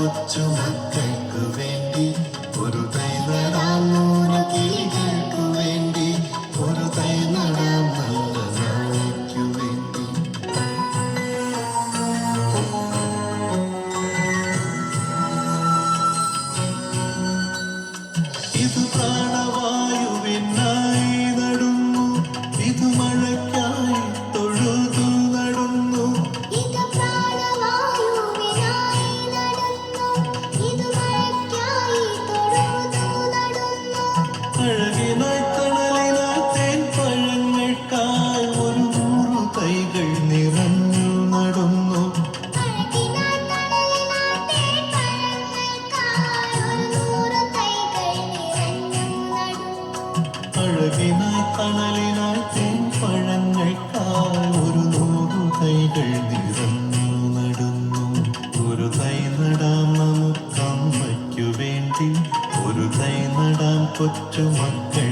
കൊച്ചു മക്കൾക്കു വേണ്ടി ഒരു തൈ നടാം, 100 കിളികൾക്കു വേണ്ടി ഒരു തൈ നടാം, നല്ല നാളേക്കു വേണ്ടി. ഇത് പ്രാണവായുവിനായി നടുന്നു, ഇത് മഴയ്ക്കായി തൊഴുതു നടുന്നു. അഴകിനായി തണലിനായി തേൻ പഴങ്ങൾക്കായി ഒരു 100 തൈകൾ നിറഞ്ഞു നടുന്നു. അഴകിനായി തണലിനായി തേൻ പഴങ്ങൾക്കായി ഒരു 100 തൈകൾ നിറഞ്ഞു നടുന്നു. ഒരു തൈ നടാം നമുക്കമ്മയ്ക്കു വേണ്ടി, ഒരു തൈ നടാം കൊച്ചു മക്കൾ